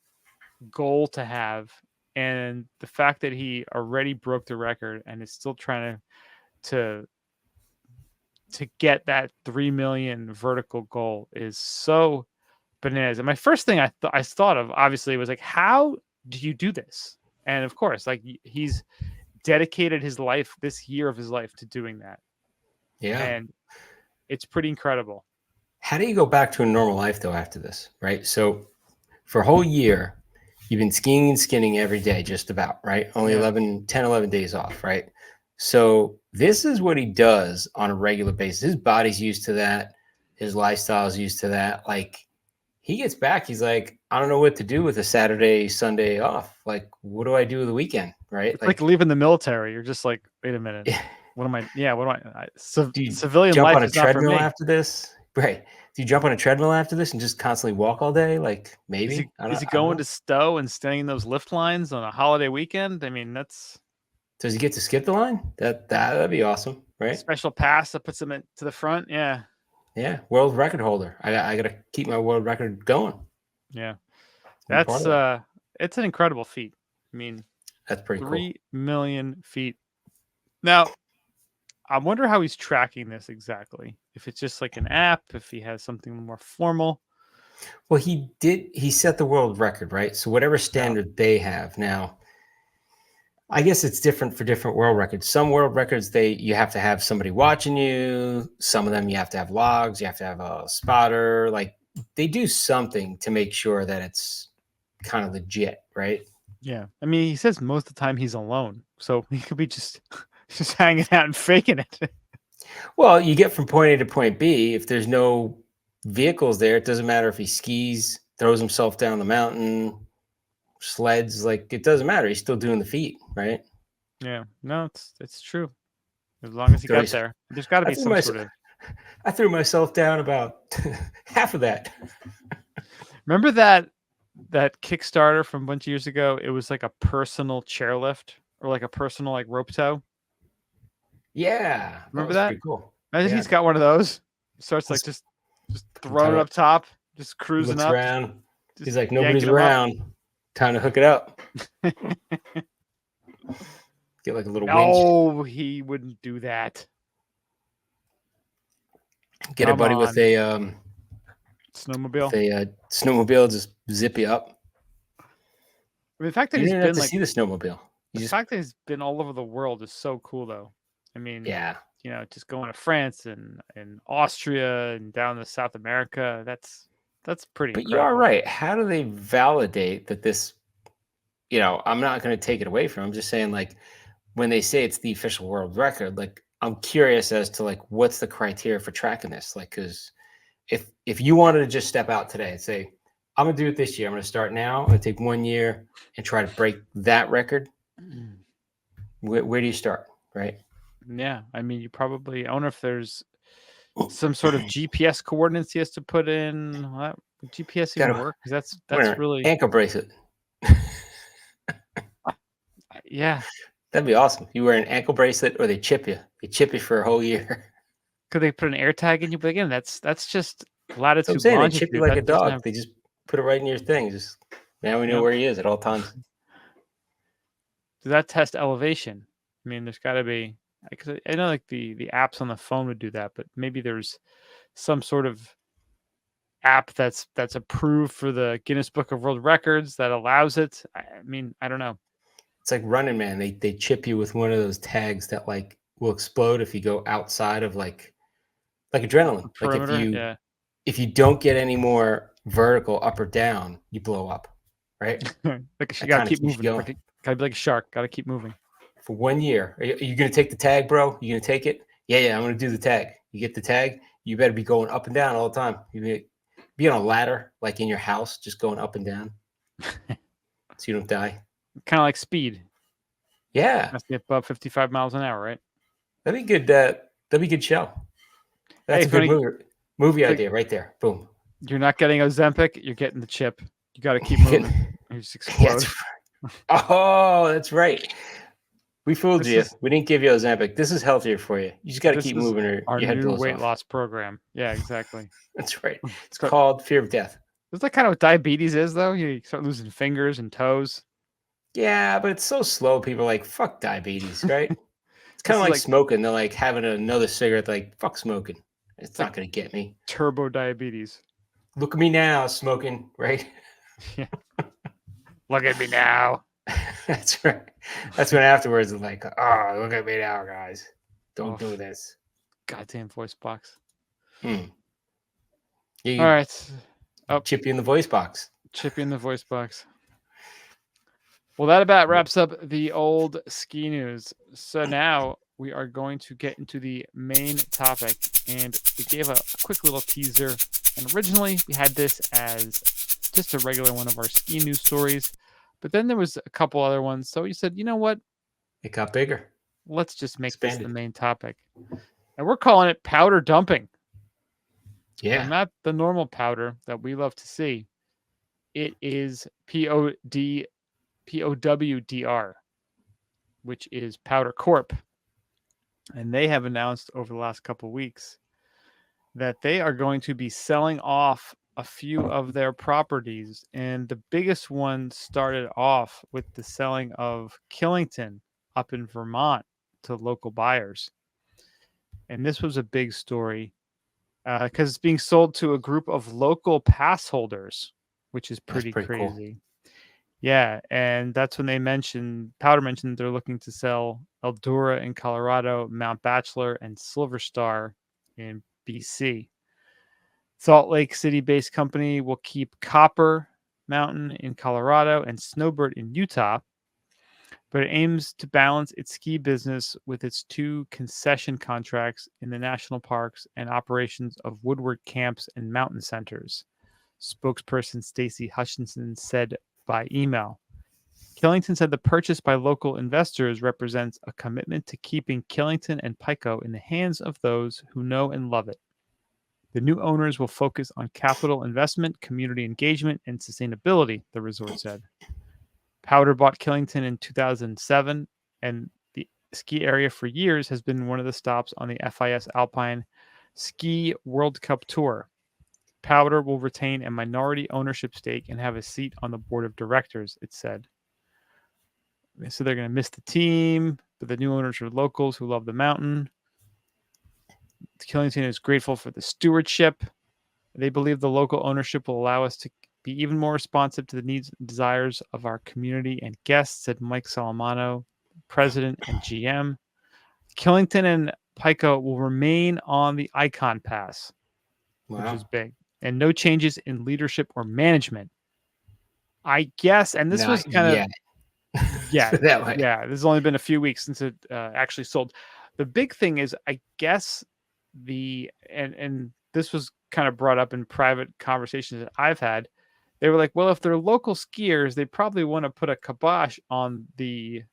goal to have. And the fact that he already broke the record and is still trying to get that 3 million vertical goal is so bananas. And my first thing I thought of, obviously, was like, how do you do this? And of course, like, he's dedicated his life, this year of his life, to doing that. Yeah. And it's pretty incredible. How do you go back to a normal life, though, after this, right? So for a whole year, you've been skiing and skinning every day, just about, right? Only 11 days off, right? So this is what he does on a regular basis. His body's used to that. His lifestyle is used to that. Like, he gets back, he's like, I don't know what to do with a Saturday, Sunday off. Like, what do I do with the weekend, right? It's like leaving the military. You're just like, wait a minute. What am I? Yeah, what am I? Do you civilian jump life on a is not for treadmill me. after this? Right. Do you jump on a treadmill after this and just constantly walk all day? Like, maybe. Is he going to Stowe and staying in those lift lines on a holiday weekend? I mean, that's. Does he get to skip the line? That'd be awesome, right? Special pass that puts him to the front. Yeah. Yeah, world record holder. I got to keep my world record going. Yeah, that's it's an incredible feat. I mean, that's pretty 3 million feet. Now, I wonder how he's tracking this exactly. If it's just like an app, if he has something more formal. Well, he set the world record, right? So whatever standard they have now, I guess it's different for different world records. Some world records, you have to have somebody watching you. Some of them you have to have logs. You have to have a spotter. Like, they do something to make sure that it's kind of legit, right? Yeah. I mean, he says most of the time he's alone. So he could be just hanging out and faking it. Well, you get from point A to point B. If there's no vehicles there, it doesn't matter if he skis, throws himself down the mountain, sleds, like, it doesn't matter. He's still doing the feat, right? Yeah. No, it's true. As long as he got there. There's got to be some sort of... I threw myself down about half of that. Remember that Kickstarter from a bunch of years ago? It was like a personal chairlift or like a personal like rope tow. Yeah. Remember that? Pretty cool. Imagine he's got one of those. Starts like just throwing it up top, just cruising up. Around. He's like, nobody's around. Time to hook it up. Get like a little winch. No, he wouldn't do that. Get a Come buddy with on. a Snowmobile. snowmobile, just zip you up. I mean, the fact that You he's didn't have been to like see the snowmobile. You the just fact that he's been all over the world is so cool, though. I mean, yeah. just going to France and Austria and down to South America. That's pretty But you are incredible. right. How do they validate that this? I'm not going to take it away from. I'm just saying, like, when they say it's the official world record, like, I'm curious as to like what's the criteria for tracking this. Like, because if you wanted to just step out today and say, I'm gonna do it this year. I'm gonna start now. I'm gonna take 1 year and try to break that record. Where do you start? Right. Yeah, I mean, you probably. I wonder if there's some sort of GPS coordinates he has to put in. Would GPS even Gotta work? Because wear that's an really ankle bracelet. yeah. That'd be awesome. You wear an ankle bracelet, or they chip you. They chip you for a whole year. Could they put an air tag in you? But again, that's just So I'm latitude, saying they chip you longitude. like a That doesn't dog. have. They just put it right in your thing. Just now we know Yep. where he is at all times. Does that test elevation? I mean, there's got to be. Because I know like the apps on the phone would do that, but maybe there's some sort of app that's approved for the Guinness Book of World Records that allows it. I mean, I don't know. It's like Running Man. They chip you with one of those tags that like will explode if you go outside of like adrenaline. Like Perimeter, yeah. if you don't get any more vertical up or down, you blow up. Right? Like you That gotta kinda keep keeps you moving. going. Gotta be like a shark. Gotta keep moving. For 1 year. Are you gonna take the tag, bro? You gonna take it? Yeah, I'm gonna do the tag. You get the tag, you better be going up and down all the time. You be on a ladder, like in your house, just going up and down. So you don't die. Kind of like speed. Yeah. Has to be above 55 miles an hour, right? That'd be good. That'd be a good show. That's Hey, a good funny, movie like, idea right there. Boom. you're not getting Ozempic, you're getting the chip. You got to keep moving. You just explode. Oh, that's right. We fooled This you. is- We didn't give you Ozempic. This is healthier for you. You just got to This keep is moving, or our your head new blows weight off. loss program. Yeah, exactly. That's right. It's So- called fear of death. Is that kind of what diabetes is, though? You start losing fingers and toes. Yeah, but it's so slow. People are like, fuck diabetes, right? It's kind of is like like- smoking. They're like having another cigarette, like, fuck smoking. It's like- not going to get me. Turbo diabetes. Look at me now, smoking, right? Yeah. Look at me now. That's right. That's when afterwards it's like, oh, look at me now, guys. Don't Oof. do this. Goddamn voice box. You All right. chip you in the voice box. Chippy in the voice box. Well, that about wraps up the old ski news. So now we are going to get into the main topic. And we gave a quick little teaser. And originally we had this as just a regular one of our ski news stories. But then there was a couple other ones. So you said, you know what? It got bigger. Let's just make this Expanded. the main topic. And we're calling it powder dumping. Yeah. And not the normal powder that we love to see. It is POWDR, which is Powdr Corp. And they have announced over the last couple of weeks that they are going to be selling off a few of their properties. And the biggest one started off with the selling of Killington up in Vermont to local buyers. And this was a big story because it's being sold to a group of local pass holders, which is pretty pretty cool. crazy. Yeah, and that's when Powdr mentioned they're looking to sell Eldora in Colorado, Mount Bachelor, and Silver Star in BC. Salt Lake City-based company will keep Copper Mountain in Colorado and Snowbird in Utah, but it aims to balance its ski business with its 2 concession contracts in the national parks and operations of Woodward camps and mountain centers. Spokesperson Stacy Hutchinson said by email. Killington said the purchase by local investors represents a commitment to keeping Killington and Pico in the hands of those who know and love it. The new owners will focus on capital investment, community engagement, and sustainability, the resort said. Powdr bought Killington in 2007, and the ski area for years has been one of the stops on the FIS Alpine Ski World Cup Tour. Powdr will retain a minority ownership stake and have a seat on the board of directors, it said. So they're going to miss the team. but the new owners are locals who love the mountain. Killington is grateful for the stewardship. They believe the local ownership will allow us to be even more responsive to the needs and desires of our community and guests, said Mike Salamano, president and GM. Killington and Pico will remain on the Icon Pass, which Wow. is big, and no changes in leadership or management. I guess, and this was Not kind yet. of, yeah, That way. yeah, this has only been a few weeks since it actually sold. The big thing is, I guess, and this was kind of brought up in private conversations that I've had. They were like, well, if they're local skiers, they probably want to put a kibosh on the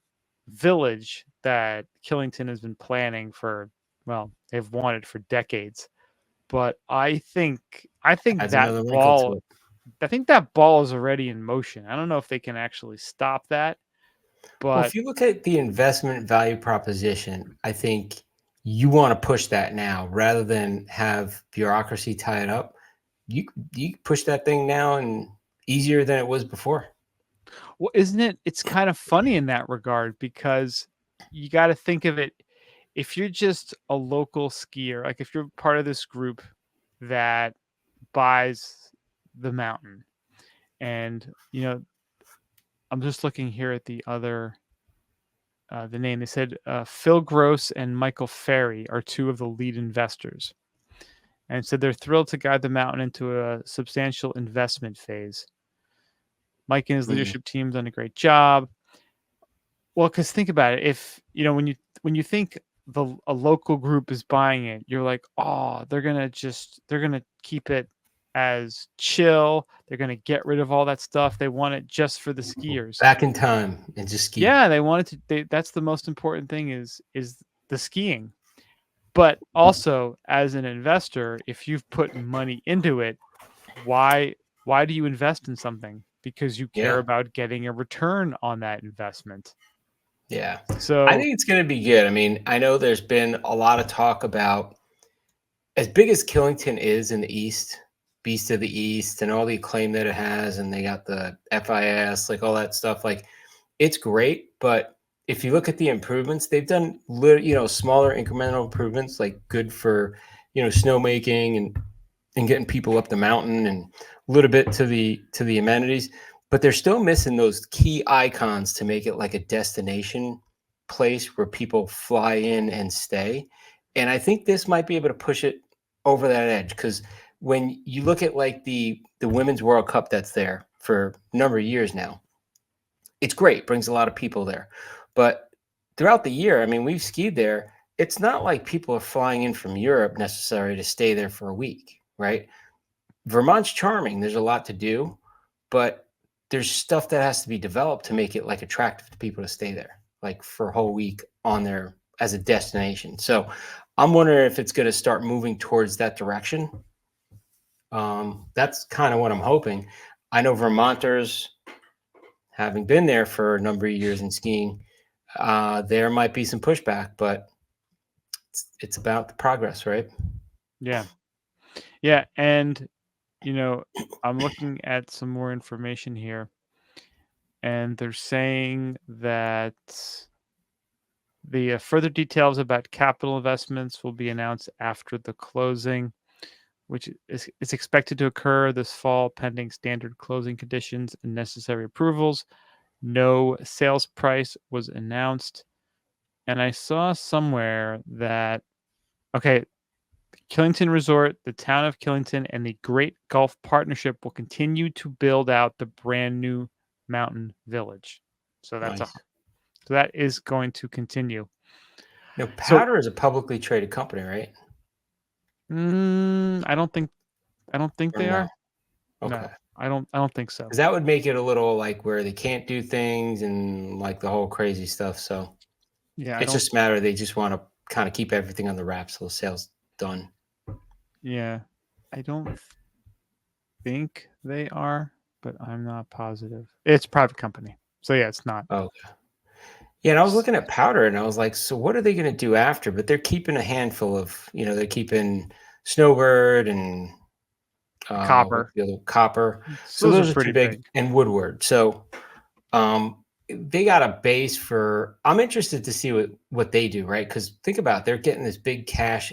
village that Killington has been planning for, well, they've wanted for decades. But I think Adds another wrinkle to it. I think that ball is already in motion. I don't know if they can actually stop that, Well, but if you look at the investment value proposition, I think you want to push that now rather than have bureaucracy tie it up. You push that thing now and easier than it was before. well, isn't it? It's kind of funny in that regard because you got to think of it. If you're just a local skier, like if you're part of this group that buys the mountain, and I'm just looking here at the other the name. They said Phil Gross and Michael Ferry are two of the lead investors, and said they're thrilled to guide the mountain into a substantial investment phase. Mike and his leadership team done a great job. Well, because think about it, if when you think a local group is buying it, you're like, oh, they're gonna keep it as chill. They're gonna get rid of all that stuff. They want it just for the skiers. Back in time and just ski. Yeah, they wanted to. That's the most important thing is the skiing. But also, as an investor, if you've put money into it, why do you invest in something? Because you care Yeah. about getting a return on that investment. Yeah. So I think it's going to be good. I mean, I know there's been a lot of talk about as big as Killington is in the East, Beast of the East, and all the acclaim that it has, and they got the FIS, like all that stuff. Like, it's great, but if you look at the improvements, they've done smaller incremental improvements, like good for snowmaking and getting people up the mountain and a little bit to the amenities. But they're still missing those key icons to make it like a destination place where people fly in and stay. And I think this might be able to push it over that edge, because when you look at like the Women's World Cup that's there for a number of years now, it's great, brings a lot of people there. But throughout the year, I mean, we've skied there. It's not like people are flying in from Europe necessarily to stay there for a week, right? Vermont's charming. There's a lot to do, but there's stuff that has to be developed to make it like attractive to people to stay there, like for a whole week on there as a destination. So I'm wondering if it's going to start moving towards that direction. That's kind of what I'm hoping. I know Vermonters, having been there for a number of years in skiing, there might be some pushback, but it's about the progress, right? yeah, and I'm looking at some more information here, and they're saying that the further details about capital investments will be announced after the closing, which is expected to occur this fall pending standard closing conditions and necessary approvals. No sales price was announced. And I saw somewhere that, okay, Killington Resort, the town of Killington, and the Great Gulf Partnership will continue to build out the brand new mountain village. So that's Nice. so that is going to continue. Now, Powdr is a publicly traded company, right? I don't think Or they no? are. Okay. No, I don't think so. Because that would make it a little like where they can't do things and like the whole crazy stuff. So Yeah, it's just a matter they just want to kind of keep everything on the wraps till the sale's done. Yeah, I don't think they are, but I'm not positive. It's a private company, so yeah, it's not. Oh, yeah. And I was looking at Powdr and I was like, so what are they going to do after? But they're keeping a handful of, they're keeping Snowbird and Copper. what's the other? Copper. So those are pretty two big, and Woodward. So they got a base for. I'm interested to see what they do, right? Because think about it, they're getting this big cash,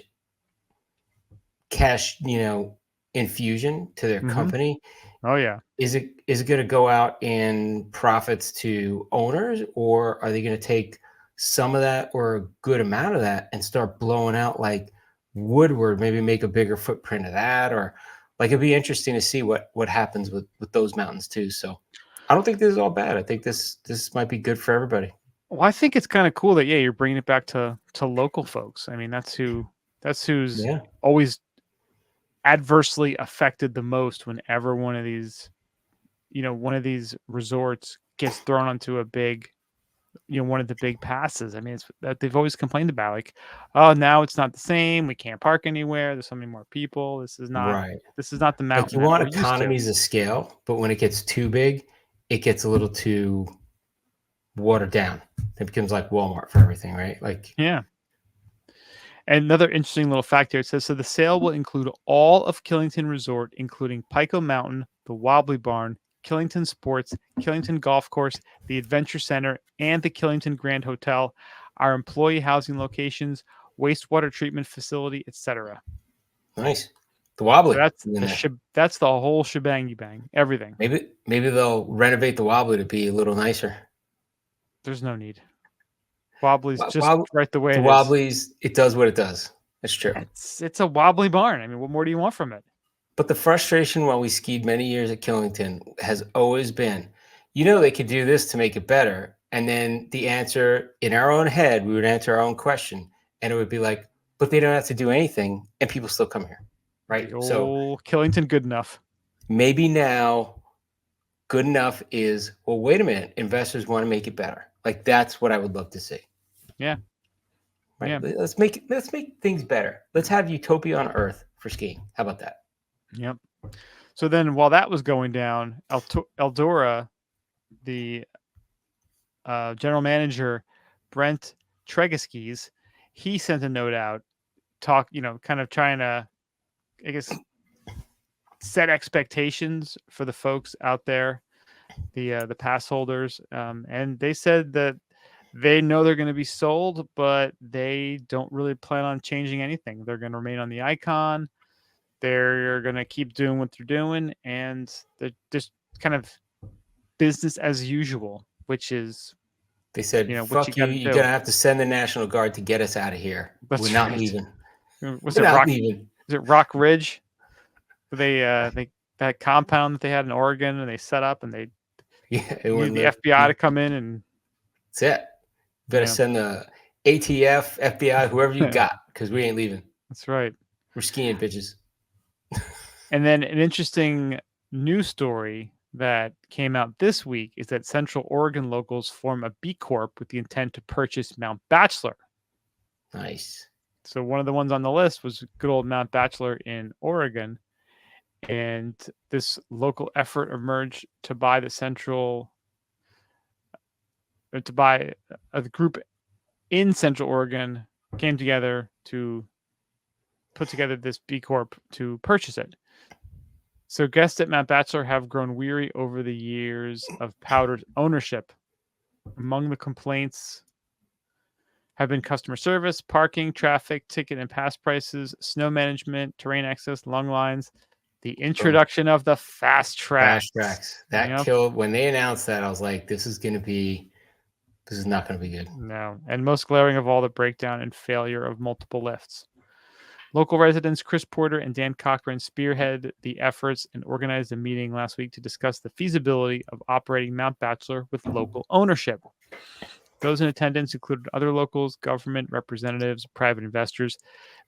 infusion to their Mhm. company. Oh yeah. Is it going to go out in profits to owners, or are they going to take some of that or a good amount of that and start blowing out like Woodward? Maybe make a bigger footprint of that, or like it'd be interesting to see what happens with those mountains too. So I don't think this is all bad. I think this might be good for everybody. Well, I think it's kind of cool that you're bringing it back to local folks. I mean, that's who's Yeah, always adversely affected the most whenever one of these resorts gets thrown onto a big, one of the big passes. I mean, it's that they've always complained about, like, oh, now it's not the same. We can't park anywhere. There's so many more people. right. This is not the Like mountain you that want we're used to. economies of scale, but when it gets too big, it gets a little too watered down. It becomes like Walmart for everything, right? Like, Yeah. And another interesting little fact here, it says, so the sale will include all of Killington Resort, including Pico Mountain, the Wobbly Barn, Killington Sports, Killington Golf Course, the Adventure Center, and the Killington Grand Hotel, our employee housing locations, wastewater treatment facility, etc. nice. The So wobbly that's is in there. that's the whole shebangy bang, everything. Maybe they'll renovate the wobbly to be a little nicer. There's no need. Wobbly's just Wob- right the way the it is. wobblies, it does what it does. That's true. It's a wobbly barn. I mean, what more do you want from it? But the frustration while we skied many years at Killington has always been, they could do this to make it better. And then the answer in our own head, we would answer our own question. And it would be like, but they don't have to do anything. And people still come here. The Right. So old Killington good enough. maybe now good enough is, well, wait a minute. Investors want to make it better. Like that's what I would love to see. Yeah. Right. Yeah. Let's make things better. Let's have utopia on Earth for skiing. How about that? Yep. So then, while that was going down, Eldora, the general manager, Brent Tregaskis, he sent a note out, kind of trying to, I guess, set expectations for the folks out there, the pass holders, and they said that they know they're going to be sold, but they don't really plan on changing anything. They're going to remain on the icon. They're going to keep doing what they're doing, and they're just kind of business as usual, which is, They said, what you fuck you. got to You're do. going to have to send the National Guard to get us out of here. That's We're not right. leaving. Was We're it not Rock? leaving. Is it Rock Ridge? They that compound that they had in Oregon, and they set up, and they Yeah. needed the FBI to come in, and that's it. Better send the ATF, FBI, whoever you got, because we ain't leaving. That's right. We're skiing, bitches. And then an interesting news story that came out this week is that Central Oregon locals form a B Corp with the intent to purchase Mount Bachelor. Nice. So one of the ones on the list was good old Mount Bachelor in Oregon. And this local effort emerged to buy the group in Central Oregon came together to put together this B Corp to purchase it. So guests at Mount Bachelor have grown weary over the years of Powdr's ownership. Among the complaints have been customer service, parking, traffic, ticket and pass prices, snow management, terrain access, lung lines, the introduction of the fast tracks. Fast tracks. That killed. When they announced that, I was like, this is not going to be good. No. And most glaring of all, the breakdown and failure of multiple lifts. Local residents Chris Porter and Dan Cochran spearheaded the efforts and organized a meeting last week to discuss the feasibility of operating Mount Bachelor with local ownership. Those in attendance included other locals, government representatives, private investors.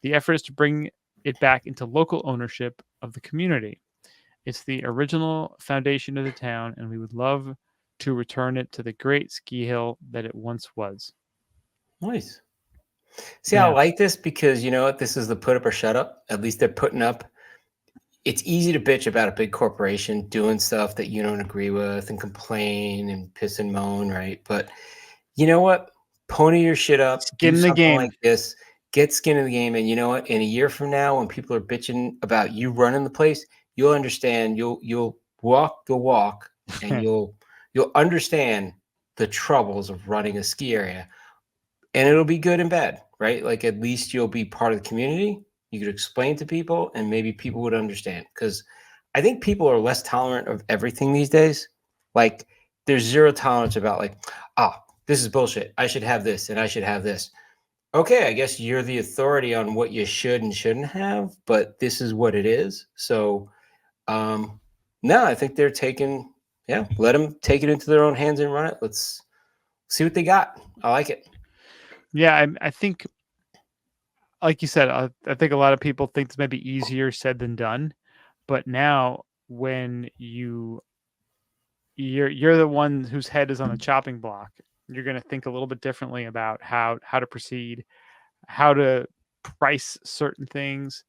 The effort is to bring it back into local ownership of the community. It's the original foundation of the town, and we would love to return it to the great ski hill that it once was. Nice. See, I like this because you know what? This is the put up or shut up. At least they're putting up. It's easy to bitch about a big corporation doing stuff that you don't agree with and complain and piss and moan, right? But you know what? Pony your shit up. Skin in the game. Like this. Get skin in the game. And you know what? In a year from now, when people are bitching about you running the place, you'll understand. You'll walk the walk, and you'll understand the troubles of running a ski area. And it'll be good and bad, right? Like at least you'll be part of the community. You could explain to people and maybe people would understand. Because I think people are less tolerant of everything these days. Like there's zero tolerance about like, this is bullshit. I should have this and I should have this. Okay, I guess you're the authority on what you should and shouldn't have, but this is what it is. So no, I think they're taking, let them take it into their own hands and run it. Let's see what they got. I like it. Yeah, I think, like you said, I think a lot of people think this may be easier said than done. But now, when you're the one whose head is on the chopping block, you're going to think a little bit differently about how to proceed, how to price certain things,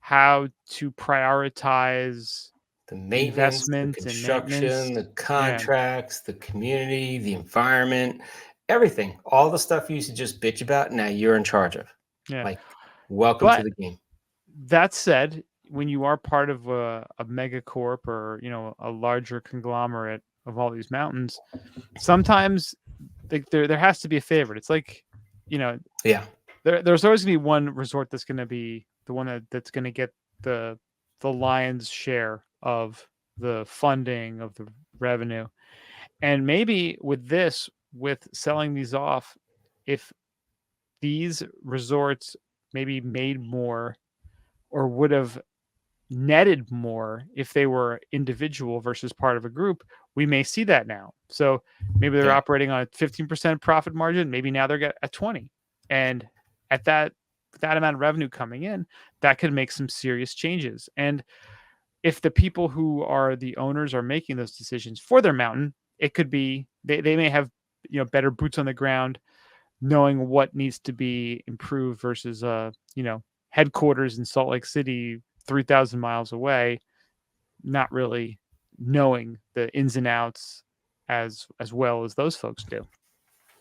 how to prioritize the maintenance, investment the and construction, maintenance. the contracts, the community, the environment, everything, all the stuff you used to just bitch about. Now you're in charge of. Yeah. Like, welcome to the game. That said, when you are part of a megacorp or a larger conglomerate of all these mountains, sometimes there has to be a favorite. It's like, there's always gonna be one resort that's gonna be the one that's gonna get the lion's share of the funding, of the revenue. And maybe with selling these off, if these resorts maybe made more or would have netted more if they were individual versus part of a group, we may see that now. So maybe they're operating on a 15% profit margin. Maybe now they're at 20. And at that amount of revenue coming in, that could make some serious changes. And if the people who are the owners are making those decisions for their mountain, it could be they may have better boots on the ground, knowing what needs to be improved versus headquarters in Salt Lake City 3,000 miles away, not really knowing the ins and outs as well as those folks do.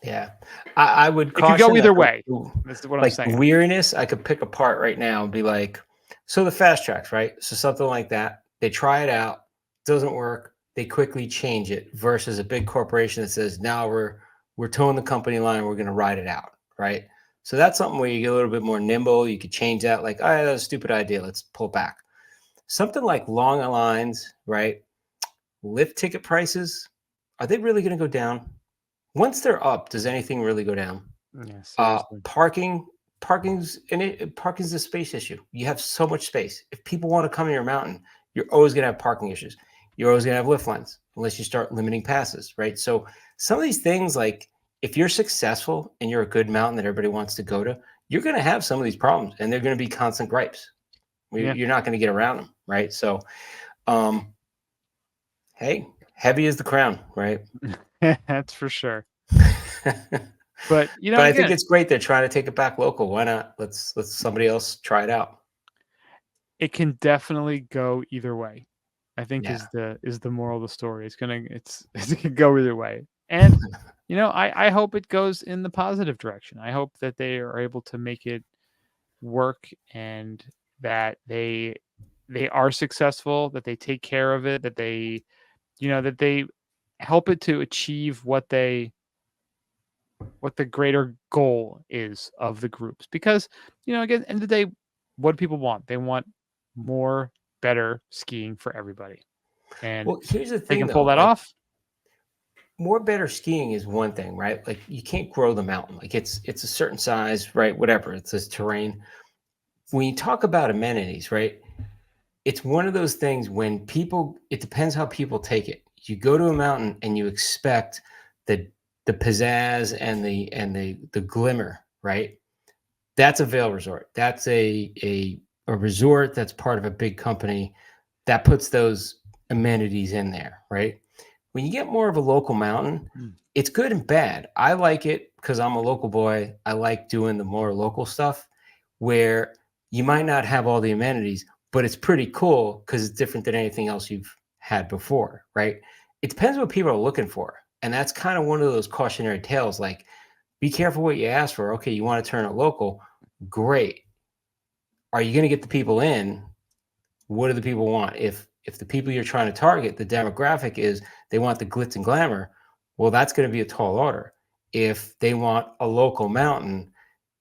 Yeah, I would. It could go either way. That's what I'm saying. Weariness, I could pick apart right now and be like, so the fast tracks, right? So something like that. They try it out, doesn't work. They quickly change it versus a big corporation that says, now we're towing the company line. We're going to ride it out, right? So that's something where you get a little bit more nimble. You could change that, like, that's a stupid idea. Let's pull back. Something like long lines, right? Lift ticket prices, are they really going to go down? Once they're up, does anything really go down? Yeah, parking's a space issue. You have so much space. If people want to come to your mountain, you're always going to have parking issues. You're always going to have lift lines unless you start limiting passes, right? So some of these things, like if you're successful and you're a good mountain that everybody wants to go to, you're going to have some of these problems and they're going to be constant gripes. You're not going to get around them, right? So, hey, heavy is the crown, right? That's for sure. But I think it's great they're trying to take it back local. Why not? Let's somebody else try it out. It can definitely go either way. I think is the moral of the story. It can go either way. And I hope it goes in the positive direction. I hope that they are able to make it work and that they are successful, that they take care of it, that they help it to achieve what the greater goal is of the groups. Because, again, at the end of the day, what do people want? They want more, better skiing for everybody. And here's the thing, they can pull that off. More better skiing is one thing, right? Like you can't grow the mountain. Like it's a certain size, right? Whatever. It's this terrain. When you talk about amenities, right? It's one of those things when it depends how people take it. You go to a mountain and you expect the pizzazz and the glimmer, right? That's a Vail resort. That's a resort that's part of a big company that puts those amenities in there, right? When you get more of a local mountain, it's good and bad. I like it because I'm a local boy. I like doing the more local stuff where you might not have all the amenities, but it's pretty cool because it's different than anything else you've had before, right? It depends what people are looking for. And that's kind of one of those cautionary tales. Like, be careful what you ask for. Okay, you want to turn it local. Great. Are you going to get the people in? What do the people want? If the people you're trying to target, the demographic is they want the glitz and glamour, Well, that's going to be a tall order. If they want a local mountain,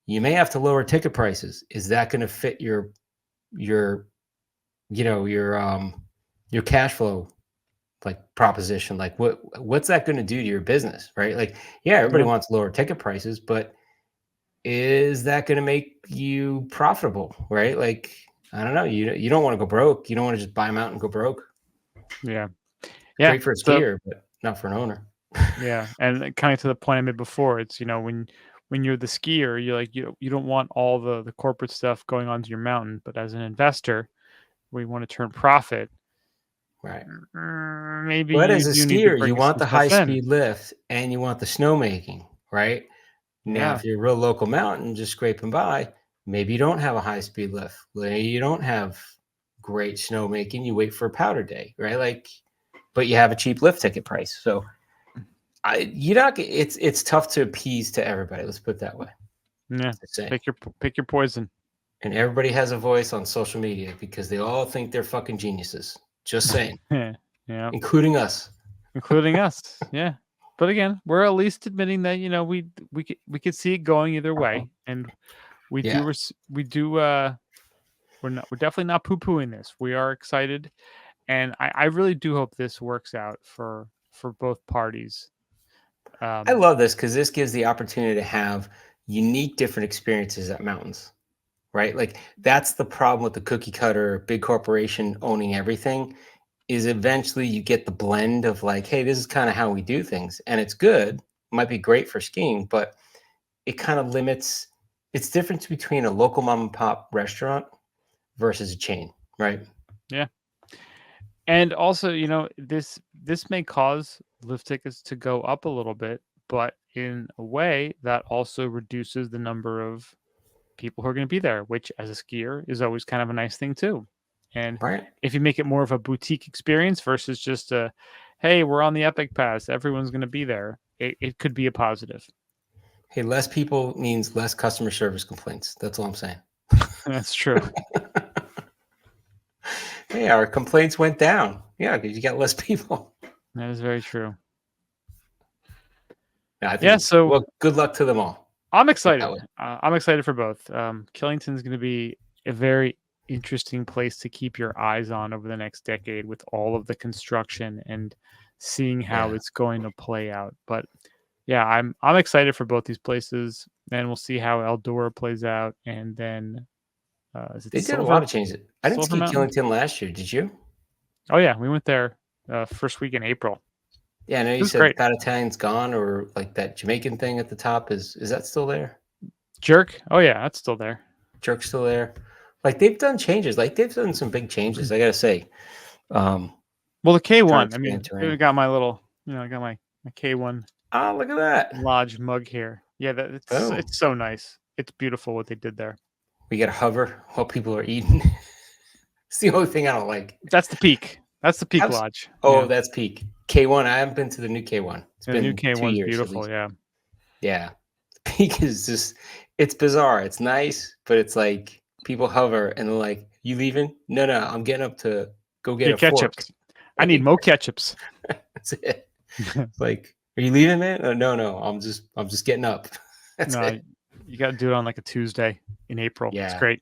you may have to lower ticket prices. Is that going to fit your your cash flow like proposition? Like what's that going to do to your business, right? Like, yeah, everybody Yeah. wants lower ticket prices, but is that going to make you profitable, right? Like, I don't know. You don't want to go broke. You don't want to just buy them out and go broke. Yeah. Yeah. Great for a So skier, but not for an owner. yeah, and kind of to the point I made before, it's when you're the skier, you're like you don't want all the corporate stuff going onto your mountain, but as an investor, we want to turn profit. Right. Maybe But you as a do need to skier, you bring want some the high stuff in. speed lift and you want the snowmaking, right? Now, Yeah. if you're a real local mountain, just scraping by, maybe you don't have a high speed lift. Maybe you don't have great snowmaking. You wait for a powder day, right? Like, but you have a cheap lift ticket price. So you not it's tough to appease to everybody. Let's put it that way. Yeah. I'd say. Pick your poison. And everybody has a voice on social media because they all think they're fucking geniuses. Just saying, Yeah. Yeah. including us. Including us. Yeah. But again, we're at least admitting that we could see it going either way, and we Yeah. we're definitely not poo-pooing this. We are excited, and I really do hope this works out for both parties. I love this because this gives the opportunity to have unique, different experiences at mountains, right? Like that's the problem with the cookie cutter, big corporation owning everything. Is eventually you get the blend of like, hey, this is kind of how we do things, and it's good. Might be great for skiing, but it kind of limits. It's difference between a local mom and pop restaurant versus a chain, right? Yeah. And also, this may cause lift tickets to go up a little bit, but in a way that also reduces the number of people who are going to be there, which as a skier is always kind of a nice thing too. And Right. if you make it more of a boutique experience versus just a, hey, we're on the Epic Pass, everyone's going to be there, it could be a positive. Hey, less people means less customer service complaints. That's all I'm saying. That's true. Hey, our complaints went down. Yeah, because you got less people. That is very true. I think Yeah, so well, good luck to them all. I'm excited. I'm excited for both. Killington's going to be a very interesting place to keep your eyes on over the next decade with all of the construction and seeing how Yeah. it's going to play out. But yeah, I'm excited for both these places, and we'll see how Eldora plays out. And then is it They did a Silver? lot of changes. I didn't Silver ski Mountain? Killington last year. Did you? Oh yeah, we went there first week in April. Yeah, I know you was said great. Pat Italian's gone, or like that Jamaican thing at the top. Is that still there? Jerk? Oh yeah, that's still there. Jerk's still there. Like they've done changes. Like they've done some big changes. I gotta say. Well, the trying K1. to I mean, expand terrain. I got my little, I got my K1 Oh, look at that. Lodge mug here. Yeah, Boom. it's so nice. It's beautiful what they did there. We got to hover while people are eating. It's the only thing I don't like. That's the peak. That's the peak lodge. Oh, Yeah. that's peak. K1. I haven't been to the new K1. It's The been new 2 K1's years at beautiful. least. Yeah. Yeah. Peak is just, it's bizarre. It's nice, but it's like people hover and they're like, you leaving? No, I'm getting up to go get a fork. Ketchups. I need mo ketchups. That's it. It's like, are you leaving, man? Oh, no. I'm just getting up. That's No, it. you got to do it on like a Tuesday in April. Yeah. It's great.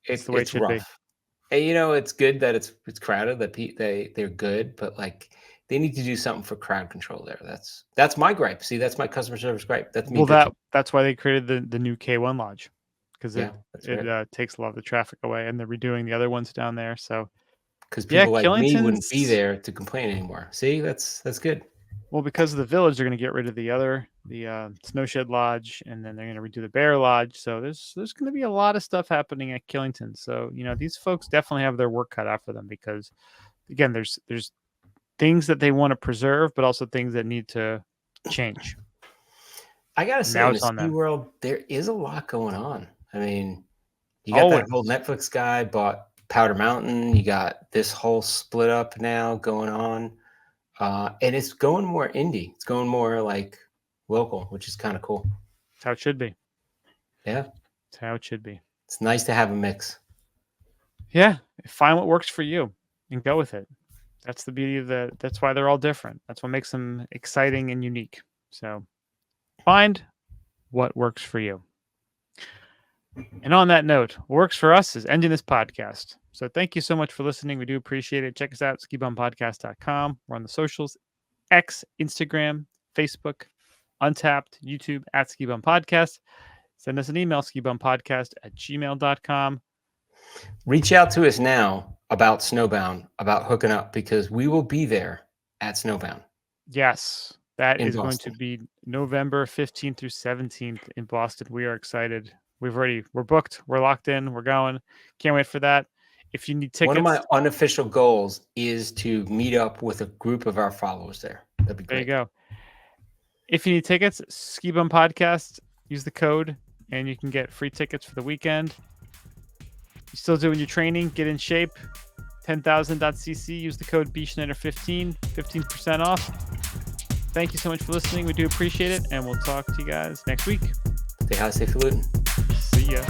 It's the way it should rough. be. And it's good that it's crowded, that they're good, but like they need to do something for crowd control there. That's my gripe. See, that's my customer service gripe. That's me. Well, that's why they created the new K1 lodge, because Yeah, that's right. it takes a lot of the traffic away, and they're redoing the other ones down there. So Because people like me wouldn't be Killington's there to complain anymore. See, that's good. Well, because of the village, they're going to get rid of the Snowshed Lodge, and then they're going to redo the Bear Lodge. So there's going to be a lot of stuff happening at Killington. So these folks definitely have their work cut out for them because, again, there's things that they want to preserve, but also things that need to change. I gotta say, Now in it's the on ski them. world, there is a lot going on. I mean, you got that whole Netflix guy bought Powder Mountain. You got this whole split up now going on. And it's going more indie. It's going more like local, which is kind of cool. That's how it should be. Yeah. That's how it should be. It's nice to have a mix. Yeah. Find what works for you and go with it. That's the beauty of that's why they're all different. That's what makes them exciting and unique. So find what works for you. And on that note, what works for us is ending this podcast. So thank you so much for listening. We do appreciate it. Check us out, skibumpodcast.com. We're on the socials, X, Instagram, Facebook, Untapped, YouTube, at Skibum Podcast. Send us an email, skibumpodcast@gmail.com. Reach out to us now about Snowbound, about hooking up, because we will be there at Snowbound. Yes, that In is going Boston. to be November 15th through 17th in Boston. We are excited. We're booked. We're locked in. We're going. Can't wait for that. If you need tickets, One of my unofficial goals is to meet up with a group of our followers there. That'd be there great. you go. If you need tickets, Ski Bum Podcast, use the code and you can get free tickets for the weekend. You're still doing your training, get in shape. 10,000.cc, use the code BSchneider15, 15% off. Thank you so much for listening. We do appreciate it, and we'll talk to you guys next week. Stay high, stay falutin'. See ya.